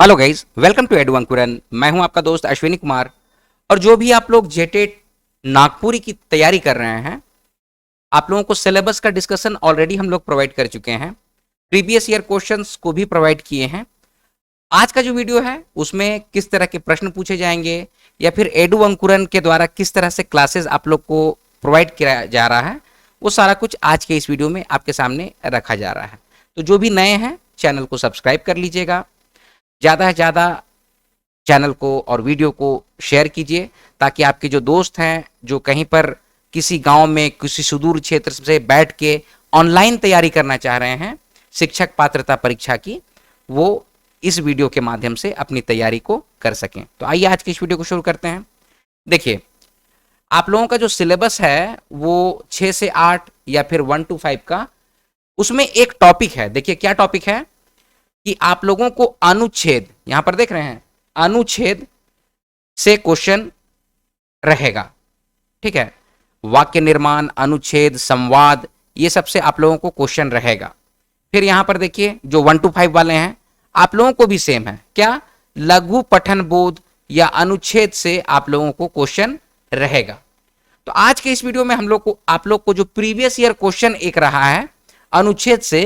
Hello guys, welcome to Edu Ankuran. मैं हूं आपका दोस्त अश्विनी कुमार। और जो भी आप लोग जेटेट नागपुरी की तैयारी कर रहे हैं, आप लोगों को सिलेबस का डिस्कशन ऑलरेडी हम लोग प्रोवाइड कर चुके हैं। प्रीवियस ईयर क्वेश्चंस को भी प्रोवाइड किए हैं। आज का जो वीडियो है उसमें किस तरह के प्रश्न पूछे जाएंगे या फिर एडू अंकुरन के द्वारा किस तरह से क्लासेस आप लोग को प्रोवाइड किया जा रहा है, वो सारा कुछ आज के इस वीडियो में आपके सामने रखा जा रहा है। तो जो भी नए हैं चैनल को सब्सक्राइब कर लीजिएगा, ज़्यादा से ज़्यादा चैनल को और वीडियो को शेयर कीजिए ताकि आपके जो दोस्त हैं जो कहीं पर किसी गांव में किसी सुदूर क्षेत्र से बैठ के ऑनलाइन तैयारी करना चाह रहे हैं शिक्षक पात्रता परीक्षा की, वो इस वीडियो के माध्यम से अपनी तैयारी को कर सकें। तो आइए आज की इस वीडियो को शुरू करते हैं। देखिए, आप लोगों का जो सिलेबस है वो 6 से 8 या फिर 1 to 5 का, उसमें एक टॉपिक है। देखिए क्या टॉपिक है कि आप लोगों को अनुच्छेद, यहां पर देख रहे हैं, अनुच्छेद से क्वेश्चन रहेगा। ठीक है, वाक्य निर्माण, अनुच्छेद, संवाद, ये सबसे आप लोगों को क्वेश्चन रहेगा। फिर यहां पर देखिए जो 1 to 5 वाले हैं आप लोगों को भी सेम है। क्या? लघु पठन बोध या अनुच्छेद से आप लोगों को क्वेश्चन रहेगा। तो आज के इस वीडियो में हम लोग को आप लोग को जो प्रीवियस ईयर क्वेश्चन एक रहा है अनुच्छेद से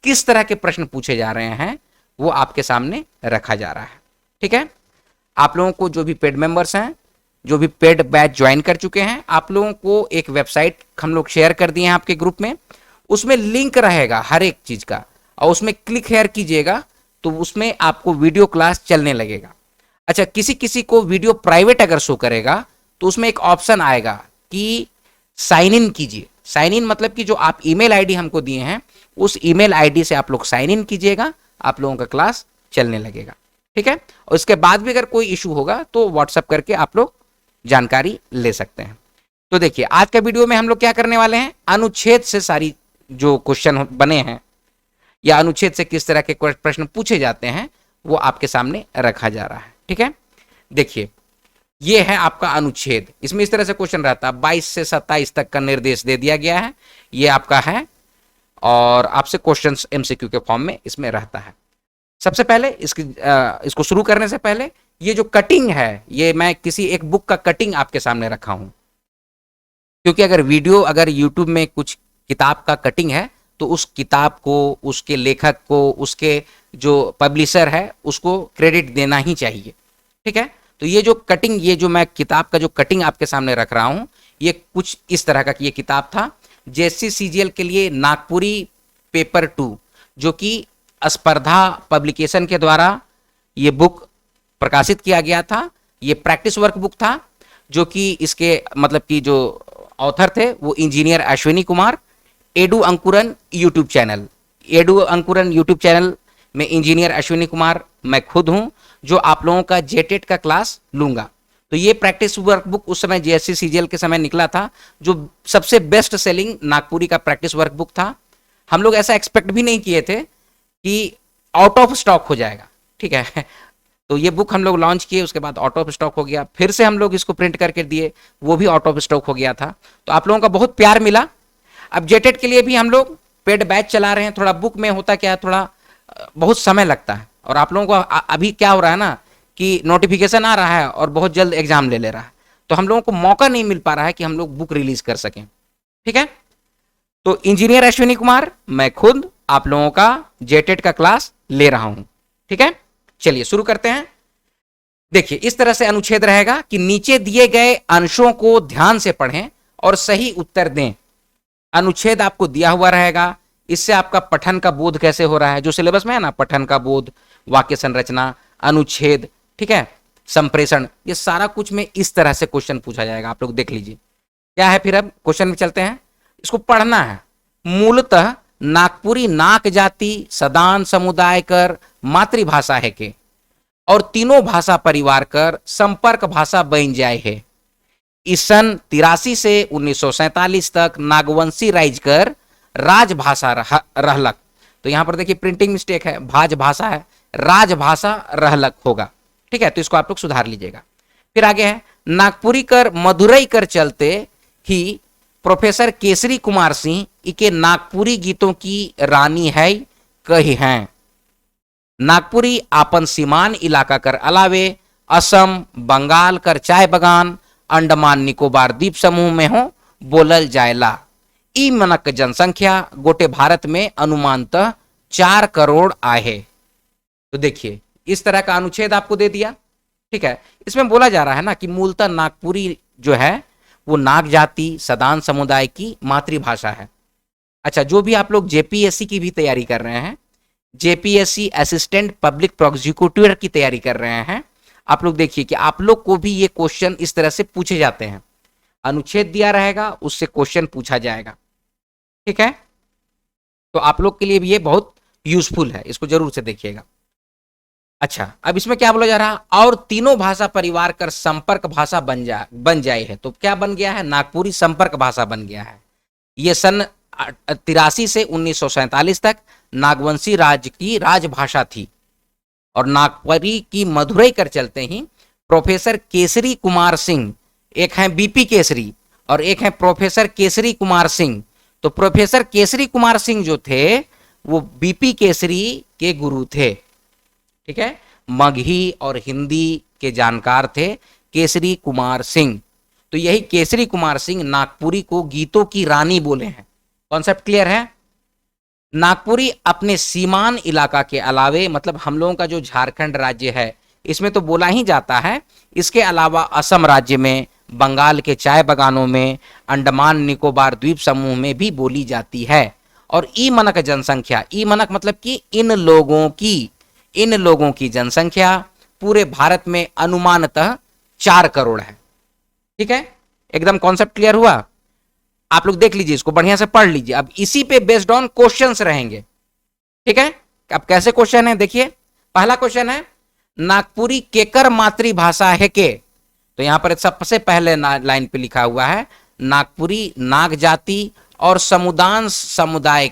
किस तरह के प्रश्न पूछे जा रहे हैं वो आपके सामने रखा जा रहा है। ठीक है, आप लोगों को जो भी पेड मेंबर्स हैं, जो भी पेड बैच ज्वाइन कर चुके हैं, आप लोगों को एक वेबसाइट हम लोग शेयर कर दिए हैं आपके ग्रुप में। उसमें लिंक रहेगा हर एक चीज का, और उसमें क्लिक हेयर कीजिएगा तो उसमें आपको वीडियो क्लास चलने लगेगा। अच्छा, किसी किसी को वीडियो प्राइवेट अगर शो करेगा तो उसमें एक ऑप्शन आएगा कि साइन इन कीजिए। साइन इन मतलब कि जो आप ईमेल आईडी हमको दिए हैं उस ईमेल आईडी से आप लोग साइन इन कीजिएगा, आप लोगों का क्लास चलने लगेगा। ठीक है, और इसके बाद भी अगर कोई इशू होगा तो व्हाट्सएप करके आप लोग जानकारी ले सकते हैं। तो देखिए आज का वीडियो में हम लोग क्या करने वाले हैं, अनुच्छेद से सारी जो क्वेश्चन बने हैं या अनुच्छेद से किस तरह के प्रश्न पूछे जाते हैं वो आपके सामने रखा जा रहा है। ठीक है, देखिए ये है आपका अनुच्छेद। इसमें इस तरह से क्वेश्चन रहता है, 22 से 27 तक का निर्देश दे दिया गया है, ये आपका है, और आपसे क्वेश्चंस एमसीक्यू के फॉर्म में इसमें रहता है। सबसे पहले इसको शुरू करने से पहले ये जो कटिंग है, ये मैं किसी एक बुक का कटिंग आपके सामने रखा हूं, क्योंकि अगर यूट्यूब में कुछ किताब का कटिंग है तो उस किताब को, उसके लेखक को, उसके जो पब्लिशर है उसको क्रेडिट देना ही चाहिए। ठीक है, तो ये जो कटिंग, ये जो मैं किताब का जो कटिंग आपके सामने रख रहा हूं, ये कुछ इस तरह का ये किताब था जेएससी सीजीएल के लिए नागपुरी पेपर 2, जो कि स्पर्धा पब्लिकेशन के द्वारा ये बुक प्रकाशित किया गया था। ये प्रैक्टिस वर्क बुक था, जो कि इसके मतलब कि जो ऑथर थे वो इंजीनियर अश्विनी कुमार। एडू अंकुरन यूट्यूब चैनल, एडू अंकुरन यूट्यूब चैनल में इंजीनियर अश्विनी कुमार मैं खुद हूं जो आप लोगों का जेटेट का क्लास लूंगा। तो ये प्रैक्टिस वर्कबुक उस समय जेएससी सीजीएल के समय निकला था, जो सबसे बेस्ट सेलिंग नागपुरी का प्रैक्टिस वर्कबुक था। हम लोग ऐसा एक्सपेक्ट भी नहीं किए थे कि आउट ऑफ स्टॉक हो जाएगा। ठीक है, तो ये बुक हम लोग लॉन्च किए, उसके बाद आउट ऑफ स्टॉक हो गया, फिर से हम लोग इसको प्रिंट करके दिए, वो भी आउट ऑफ स्टॉक हो गया था। तो आप लोगों का बहुत प्यार मिला। अब जेटेट के लिए भी हम लोग पेड बैच चला रहे हैं। थोड़ा बुक में होता क्या है, थोड़ा बहुत समय लगता है, और आप लोगों को अभी क्या हो रहा है ना कि नोटिफिकेशन आ रहा है और बहुत जल्द एग्जाम ले रहा है, तो हम लोगों को मौका नहीं मिल पा रहा है कि हम लोग बुक रिलीज कर सकें। ठीक है, तो इंजीनियर अश्विनी कुमार मैं खुद आप लोगों का जेटेट का क्लास ले रहा हूं। ठीक है, चलिए शुरू करते हैं। देखिए इस तरह से अनुच्छेद रहेगा कि नीचे दिए गए अंशों को ध्यान से पढ़ें और सही उत्तर दें। अनुच्छेद आपको दिया हुआ रहेगा, इससे आपका पठन का बोध कैसे हो रहा है, जो सिलेबस में है ना, पठन का बोध, वाक्य संरचना, अनुच्छेद, ठीक है, संप्रेषण, ये सारा कुछ में इस तरह से क्वेश्चन पूछा जाएगा। आप लोग देख लीजिए क्या है। फिर अब क्वेश्चन में चलते हैं, इसको पढ़ना है। मूलतः नागपुरी नाक जाति सदान समुदाय कर मातृभाषा है के, और तीनों भाषा परिवार कर संपर्क भाषा बन जाए है। इस सन 83 से 1947 तक नागवंशी राइज कर राजभाषा रहलक। तो यहां पर देखिए प्रिंटिंग मिस्टेक है, भाषा है, राजभाषा रहलक होगा। ठीक है, तो इसको आप लोग सुधार लीजिएगा। फिर आगे है, नागपुरी कर मधुरई कर चलते ही प्रोफेसर केसरी कुमार सिंह इके नागपुरी गीतों की रानी है कही हैं। नागपुरी आपन सीमान इलाका कर अलावे असम, बंगाल कर चाय बगान, अंडमान निकोबार द्वीप समूह में हो बोलल जायला। ई मनक जनसंख्या गोटे भारत में अनुमानतः 4 करोड़ आहे। तो देखिए इस तरह का अनुच्छेद आपको दे दिया। ठीक है, इसमें बोला जा रहा है ना कि मूलतः नागपुरी जो है वो नाग जाति सदान समुदाय की मातृभाषा है। अच्छा, जो भी आप लोग जेपीएससी की भी तैयारी कर रहे हैं, जेपीएससी असिस्टेंट पब्लिक प्रोसिक्यूटर की तैयारी कर रहे हैं, आप लोग देखिए कि आप लोग को भी ये क्वेश्चन इस तरह से पूछे जाते हैं। अनुच्छेद दिया रहेगा, उससे क्वेश्चन पूछा जाएगा। ठीक है, तो आप लोग के लिए भी ये बहुत यूजफुल है, इसको जरूर से देखिएगा। अच्छा, अब इसमें क्या बोला जा रहा है, और तीनों भाषा परिवार कर संपर्क भाषा बन जाए है। तो क्या बन गया है, नागपुरी संपर्क भाषा बन गया है। ये सन 83 से 1947 तक नागवंशी राज्य की राजभाषा थी और नागपुरी की मधुरई कर चलते ही प्रोफेसर केसरी कुमार सिंह, एक हैं बीपी केसरी और एक हैं प्रोफेसर केसरी कुमार सिंह। तो प्रोफेसर केसरी कुमार सिंह जो थे वो बीपी केसरी के गुरु थे। ठीक है, मगही और हिंदी के जानकार थे केसरी कुमार सिंह। तो यही केसरी कुमार सिंह नागपुरी को गीतों की रानी बोले हैं। कॉन्सेप्ट क्लियर है। नागपुरी अपने सीमान इलाका के अलावे, मतलब हम लोगों का जो झारखंड राज्य है इसमें तो बोला ही जाता है, इसके अलावा असम राज्य में, बंगाल के चाय बगानों में, अंडमान निकोबार द्वीप समूह में भी बोली जाती है। और ई मनक जनसंख्या, ई मनक मतलब कि इन लोगों की जनसंख्या पूरे भारत में अनुमानतः 4 करोड़ है। ठीक है, एकदम कॉन्सेप्ट क्लियर हुआ। आप लोग देख लीजिए, इसको बढ़िया से पढ़ लीजिए। अब इसी पे बेस्ड ऑन क्वेश्चंस रहेंगे। ठीक है, अब कैसे क्वेश्चन है देखिए। पहला क्वेश्चन है, नागपुरी केकर मातृभाषा है के। तो यहां पर सबसे पहले लाइन पे लिखा हुआ है नागपुरी नाग जाति और सदान समुदाय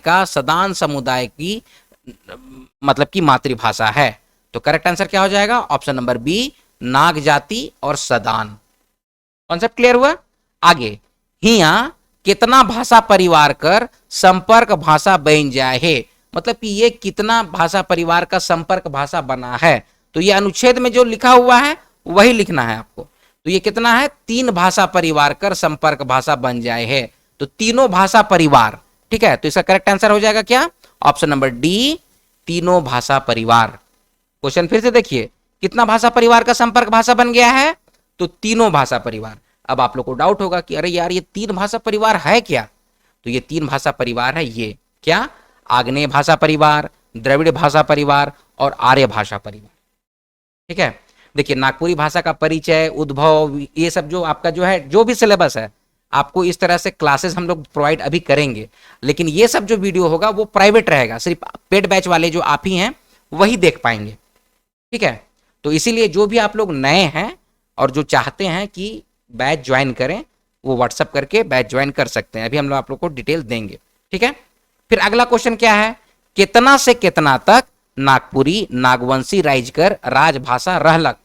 की मतलब की मातृभाषा है। तो करेक्ट आंसर क्या हो जाएगा, ऑप्शन नंबर बी, नाग जाति और सदान। कॉन्सेप्ट क्लियर हुआ। आगे, हिया कितना भाषा परिवार कर संपर्क भाषा बन जाए है, मतलब कि ये कितना भाषा परिवार का संपर्क भाषा बना है। तो ये अनुच्छेद में जो लिखा हुआ है वही लिखना है आपको। तो ये कितना है, 3 भाषा परिवार कर संपर्क भाषा बन जाए है। तो तीनों भाषा परिवार। ठीक है, तो इसका करेक्ट आंसर हो जाएगा क्या, ऑप्शन नंबर डी, तीनों भाषा परिवार। क्वेश्चन फिर से देखिए, कितना भाषा परिवार का संपर्क भाषा बन गया है, तो तीनों भाषा परिवार। अब आप लोग को डाउट होगा कि अरे यार ये 3 भाषा परिवार है क्या। तो ये 3 भाषा परिवार है, ये क्या, आग्नेय भाषा परिवार, द्रविड़ भाषा परिवार और आर्य भाषा परिवार। ठीक है, देखिए नागपुरी भाषा का परिचय, उद्भव, ये सब जो आपका जो है, जो भी सिलेबस है आपको इस तरह से क्लासेस हम लोग प्रोवाइड अभी करेंगे। लेकिन ये सब जो वीडियो होगा वो प्राइवेट रहेगा, सिर्फ पेड बैच वाले जो आप ही हैं वही देख पाएंगे। ठीक है, तो इसीलिए जो भी आप लोग नए हैं और जो चाहते हैं कि बैच ज्वाइन करें, वो व्हाट्सअप करके बैच ज्वाइन कर सकते हैं। अभी हम लोग आप लोग को डिटेल देंगे। ठीक है, फिर अगला क्वेश्चन क्या है, कितना से कितना तक नागपुरी नागवंशी राइजकर राजभाषा रहलक।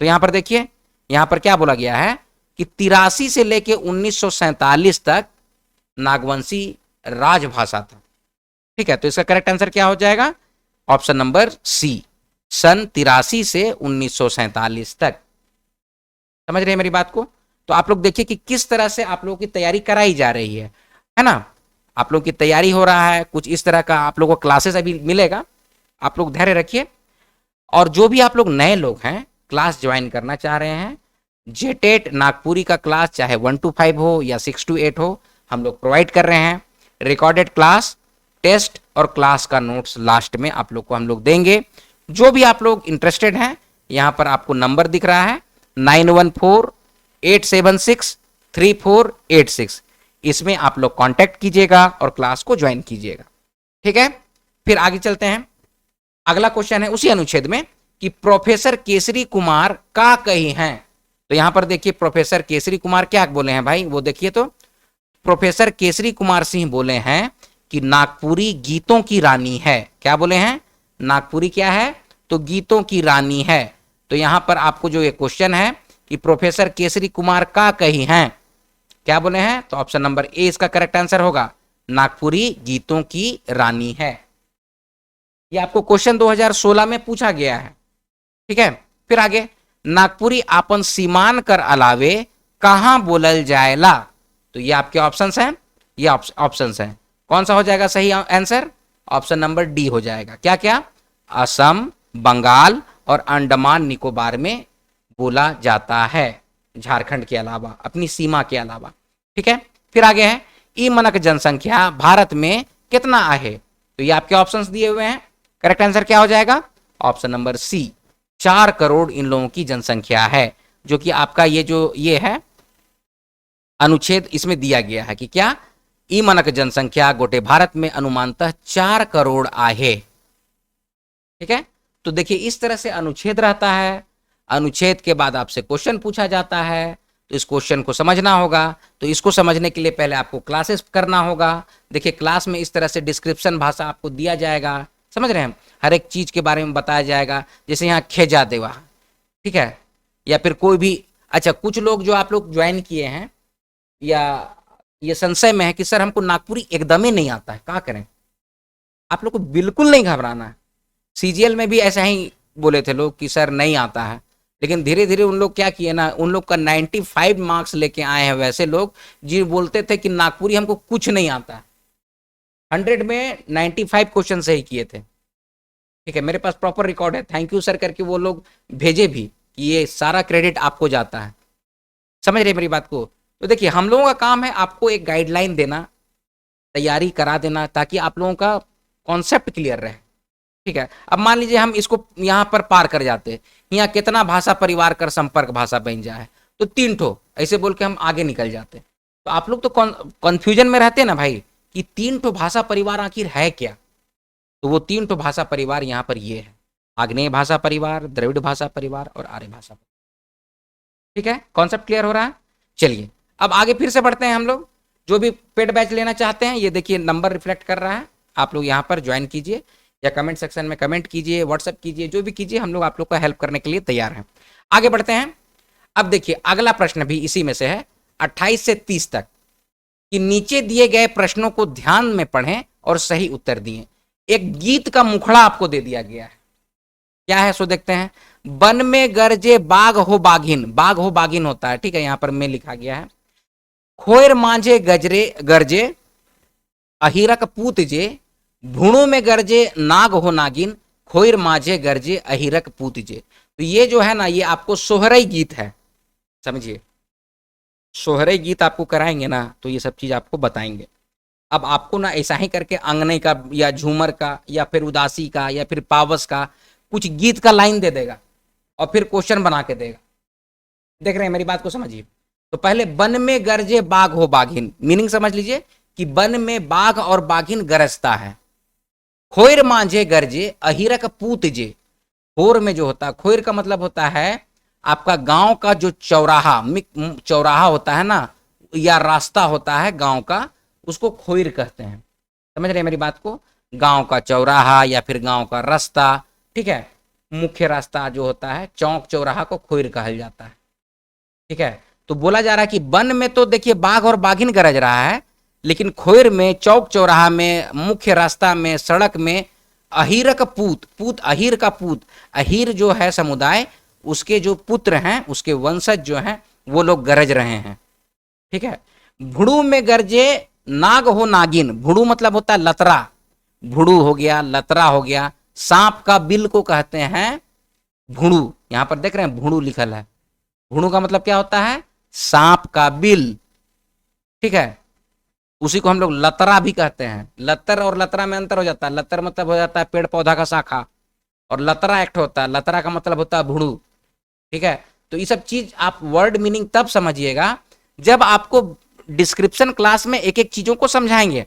तो यहां पर देखिए, यहां पर क्या बोला गया है कि 83 से लेके 1947 तक नागवंशी राजभाषा था। ठीक है, तो इसका करेक्ट आंसर क्या हो जाएगा, ऑप्शन नंबर सी, सन 83 से 1947 तक। समझ रहे हैं मेरी बात को। तो आप लोग देखिए कि किस तरह से आप लोगों की तैयारी कराई जा रही है ना। आप लोग की तैयारी हो रहा है, कुछ इस तरह का आप लोगों को क्लासेस अभी मिलेगा। आप लोग धैर्य रखिए। और जो भी आप लोग नए लोग हैं, क्लास ज्वाइन करना चाह रहे हैं, जेटेट नागपुरी का क्लास चाहे 1 to 5 हो या 6 to 8 हो, हम लोग प्रोवाइड कर रहे हैं। रिकॉर्डेड क्लास, टेस्ट और क्लास का नोट्स लास्ट में आप लोग को हम लोग देंगे। जो भी आप लोग इंटरेस्टेड हैं, यहां पर आपको नंबर दिख रहा है 9148763486, इसमें आप लोग कांटेक्ट कीजिएगा और क्लास को ज्वाइन कीजिएगा। ठीक है, फिर आगे चलते हैं। अगला क्वेश्चन है उसी अनुच्छेद में कि प्रोफेसर केसरी कुमार का कही हैं। तो यहां पर देखिए प्रोफेसर केसरी कुमार क्या बोले हैं भाई, वो देखिए। तो प्रोफेसर केसरी कुमार सिंह बोले हैं कि नागपुरी गीतों की रानी है। क्या बोले हैं, नागपुरी क्या है, तो गीतों की रानी है। तो यहां पर आपको जो ये क्वेश्चन है कि प्रोफेसर केसरी कुमार का कही हैं, क्या बोले हैं, तो ऑप्शन नंबर ए इसका करेक्ट आंसर होगा, नागपुरी गीतों की रानी है। ये आपको क्वेश्चन 2016 में पूछा गया है। ठीक है, फिर आगे, नागपुरी आपन सीमान कर अलावे कहां बोलल जाएला। तो ये आपके ऑप्शंस हैं, ये ऑप्शंस हैं। कौन सा हो जाएगा सही आंसर? ऑप्शन नंबर डी हो जाएगा। क्या क्या? असम, बंगाल और अंडमान निकोबार में बोला जाता है, झारखंड के अलावा, अपनी सीमा के अलावा। ठीक है, फिर आगे है, ई मनक जनसंख्या भारत में कितना है। तो ये आपके ऑप्शंस दिए हुए हैं। करेक्ट आंसर क्या हो जाएगा? ऑप्शन नंबर सी, 4 करोड़ इन लोगों की जनसंख्या है, जो कि आपका ये है अनुच्छेद, इसमें दिया गया है कि क्या, ई मनक जनसंख्या गोटे भारत में अनुमानतः 4 करोड़ आहे। ठीक है, तो देखिए इस तरह से अनुच्छेद रहता है। अनुच्छेद के बाद आपसे क्वेश्चन पूछा जाता है, तो इस क्वेश्चन को समझना होगा। तो इसको समझने के लिए पहले आपको क्लासेस करना होगा। देखिए क्लास में इस तरह से डिस्क्रिप्शन भाषा आपको दिया जाएगा, समझ रहे हैं, हर एक चीज के बारे में बताया जाएगा। जैसे यहाँ खेजा देवा, ठीक है, या फिर कोई भी, अच्छा कुछ लोग जो आप लोग ज्वाइन किए हैं या ये संशय में है कि सर हमको नागपुरी एकदम ही नहीं आता है, क्या करें? आप लोग को बिल्कुल नहीं घबराना है। सीजीएल में भी ऐसा ही बोले थे लोग कि सर नहीं आता है, लेकिन धीरे धीरे उन लोग क्या किए ना, उन लोग का 95 मार्क्स लेके आए हैं वैसे लोग जो बोलते थे कि नागपुरी हमको कुछ नहीं आता है। 100 में 95 क्वेश्चन सही किए थे। ठीक है, मेरे पास प्रॉपर रिकॉर्ड है, थैंक यू सर करके वो लोग भेजे भी कि ये सारा क्रेडिट आपको जाता है। समझ रहे मेरी बात को? तो देखिए हम लोगों का काम है आपको एक गाइडलाइन देना, तैयारी करा देना, ताकि आप लोगों का कॉन्सेप्ट क्लियर रहे। ठीक है, अब मान लीजिए हम इसको यहाँ पर पार कर जाते, यहाँ कितना भाषा परिवार कर संपर्क भाषा बन जाए, तो 3 ठो ऐसे बोल के हम आगे निकल जाते। तो आप लोग तो कॉन्फ्यूजन में रहते हैं ना भाई कि 3 ठो भाषा परिवार आखिर है क्या। तो वो 3 ठो भाषा परिवार यहाँ पर ये है, आग्नेय भाषा परिवार, द्रविड़ भाषा परिवार और आर्य भाषा परिवार। ठीक है, कॉन्सेप्ट क्लियर हो रहा है? चलिए अब आगे फिर से बढ़ते हैं हम लोग। जो भी पेड बैच लेना चाहते हैं, ये देखिए नंबर रिफ्लेक्ट कर रहा है, आप लोग यहाँ पर ज्वाइन कीजिए या कमेंट सेक्शन में कमेंट कीजिए, व्हाट्सएप कीजिए, जो भी कीजिए, हम लोग आप लोग का हेल्प करने के लिए तैयार हैं। आगे बढ़ते हैं। अब देखिए अगला प्रश्न भी इसी में से है, 28 से 30 तक, कि नीचे दिए गए प्रश्नों को ध्यान में पढ़ें और सही उत्तर दिए। एक गीत का मुखड़ा आपको दे दिया गया है, क्या है सो देखते हैं। वन में गरजे बाघ हो बाघिन, बाघ हो बाघिन होता है, ठीक है, यहां पर में लिखा गया है। खोयर मांझे गजरे गरजे अहिरक पूत जे, भुणु में गरजे नाग हो नागिन, खोयर मांझे गरजे अहिरक पूत जे। तो ये जो है ना, ये आपको सोहरई गीत है, समझिए सोहरई गीत आपको कराएंगे ना, तो ये सब चीज आपको बताएंगे। अब आपको ना ऐसा ही करके अंगने का या झूमर का या फिर उदासी का या फिर पावस का कुछ गीत का लाइन दे देगा और फिर क्वेश्चन बना के देगा। देख रहे हैं मेरी बात को, समझिए। तो पहले वन में गरजे बाघ हो बाघिन, मीनिंग समझ लीजिए कि वन में बाघ और बाघिन गरजता है। खोयर मांझे गरजे अहिरक पूत जे, खोर में जो होता है, खोयर का मतलब होता है आपका गांव का जो चौराहा, चौराहा होता है ना, या रास्ता होता है गांव का, उसको खोयर कहते हैं। समझ रहे हैं मेरी बात को? गांव का चौराहा या फिर गांव का रास्ता, ठीक है, मुख्य रास्ता जो होता है, चौक चौराहा को खोयर कहा जाता है। ठीक है, तो बोला जा रहा है कि वन में तो देखिए बाघ और बाघिन गरज रहा है, लेकिन खोयर में, चौक चौराहा में, मुख्य रास्ता में, सड़क में अहिरक पूत, पूत अहिर का पूत, अहिर जो है समुदाय, उसके जो पुत्र हैं, उसके वंशज जो हैं, वो लोग गरज रहे हैं। ठीक है, भुड़ू में गरजे नाग हो नागिन, भुड़ू मतलब होता है लतरा, भुड़ू हो गया, लतरा हो गया। सांप का बिल को कहते हैं भुड़ू, यहां पर देख रहे हैं भुड़ू लिखल है, भुड़ू का मतलब क्या होता है? सांप का बिल। ठीक है, उसी को हम लोग लतरा भी कहते हैं। लतर और लतरा में अंतर हो जाता है, लतर मतलब हो जाता है पेड़ पौधा का शाखा, और लतरा एक्ट होता है, लतरा का मतलब होता है भुड़ू। ठीक है, तो ये सब चीज आप वर्ड मीनिंग तब समझिएगा जब आपको डिस्क्रिप्शन क्लास में एक एक चीजों को समझाएंगे।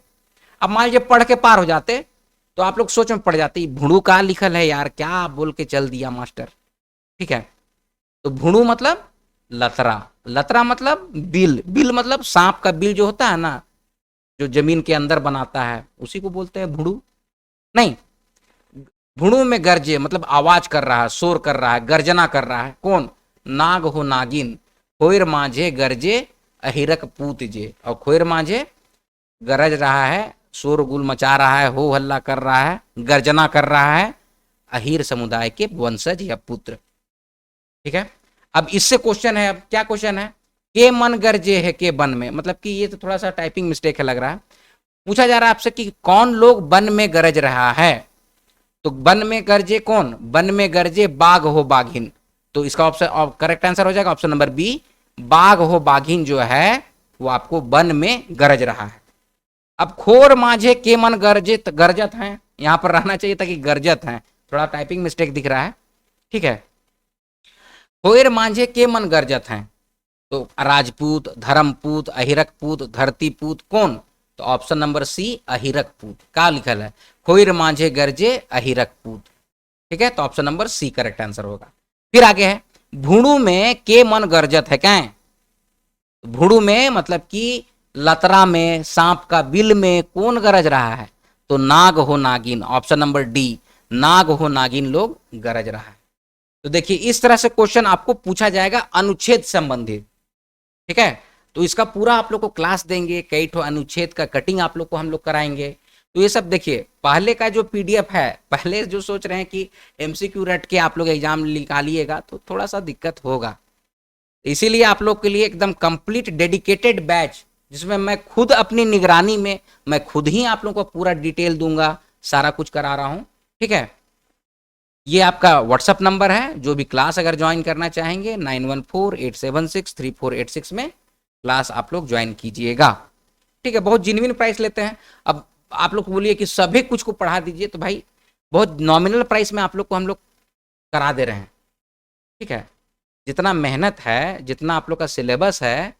अब मान लीजिए पढ़ के पार हो जाते तो आप लोग सोच में पड़ जाते, भुड़ू का लिखल है यार, क्या बोल के चल दिया मास्टर। ठीक है, तो भुड़ू मतलब लतरा, लतरा मतलब बिल, बिल मतलब सांप का बिल जो होता है ना, जो जमीन के अंदर बनाता है, उसी को बोलते हैं भुड़ू। नहीं, भुड़ू में गरजे मतलब आवाज कर रहा है, शोर कर रहा है, गर्जना कर रहा है, कौन? नाग हो नागिन, खोयर मांझे गरजे अहिरक पूत जे, और खोयर मांझे गरज रहा है शोरगुल मचा रहा है, हो हल्ला कर रहा है, गर्जना कर रहा है, अहीर समुदाय के वंशज या पुत्र। ठीक है, अब इससे क्वेश्चन है, अब क्या क्वेश्चन है, के मन गरजे है के वन में, मतलब कि ये तो थोड़ा सा टाइपिंग मिस्टेक है लग रहा है। पूछा जा रहा है आपसे कि कौन लोग वन में गरज रहा है, तो वन में गरजे कौन, वन में गरजे बाघ हो बाघिन, तो इसका ऑप्शन करेक्ट आंसर हो जाएगा ऑप्शन नंबर बी, बाघ हो बाघिन जो है वो आपको वन में गरज रहा है। अब खोर माझे के मन गरजित गरजत हैं, यहां पर रहना चाहिए था कि गरजत हैं, थोड़ा टाइपिंग मिस्टेक दिख रहा है। ठीक है, खोर माझे के मन गरजत हैं, तो राजपूत, धर्मपूत, अहिरकपूत, धरतीपूत कौन, तो ऑप्शन नंबर सी अहिरकपूत, का लिखल है खोर माझे गरजे अहिरकपूत। ठीक है, तो option number C correct answer होगा। फिर आगे है भूणु में के मन गरजत है, क्या है, भूणु में मतलब कि लतरा में, सांप का बिल में कौन गरज रहा है, तो नाग हो नागिन, ऑप्शन नंबर डी, नाग हो नागिन लोग गरज रहा है। तो देखिए इस तरह से क्वेश्चन आपको पूछा जाएगा अनुच्छेद संबंधित। ठीक है, तो इसका पूरा आप लोग को क्लास देंगे, कई ठो अनुच्छेद का कटिंग आप लोग को हम लोग कराएंगे। तो ये सब देखिए पहले का जो पीडीएफ है, पहले जो सोच रहे हैं कि एमसीक्यू रट के आप लोग एग्जाम निकालिएगा तो थोड़ा सा दिक्कत होगा, इसीलिए आप लोग के लिए एकदम कंप्लीट डेडिकेटेड बैच, जिसमें मैं खुद अपनी निगरानी में मैं खुद ही आप लोगों को पूरा डिटेल दूंगा, सारा कुछ करा रहा हूं। ठीक है, ये आपका व्हाट्सअप नंबर है, जो भी क्लास अगर ज्वाइन करना चाहेंगे 9148763486 में क्लास आप लोग ज्वाइन कीजिएगा। ठीक है, बहुत जेन्युइन प्राइस लेते हैं। अब आप लोग बोलिए कि सभी कुछ को पढ़ा दीजिए, तो भाई बहुत नॉमिनल प्राइस में आप लोग को हम लोग करा दे रहे हैं। ठीक है, जितना मेहनत है, जितना आप लोग का सिलेबस है,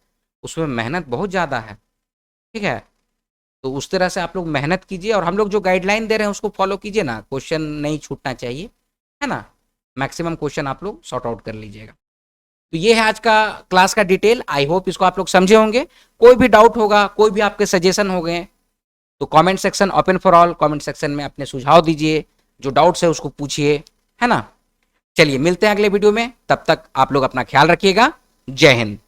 उसमें मेहनत बहुत ज़्यादा है। ठीक है, तो उस तरह से आप लोग मेहनत कीजिए और हम लोग जो गाइडलाइन दे रहे हैं उसको फॉलो कीजिए ना, क्वेश्चन नहीं छूटना चाहिए, है ना, मैक्सिमम क्वेश्चन आप लोग सॉर्ट आउट कर लीजिएगा। तो ये है आज का क्लास का डिटेल, आई होप इसको आप लोग समझे होंगे। कोई भी डाउट होगा, कोई भी आपके सजेशन हो गए तो comment section open for all, comment section में अपने सुझाव दीजिए, जो डाउट्स है उसको पूछिए, है ना। चलिए मिलते हैं अगले वीडियो में, तब तक आप लोग अपना ख्याल रखिएगा। जय हिंद।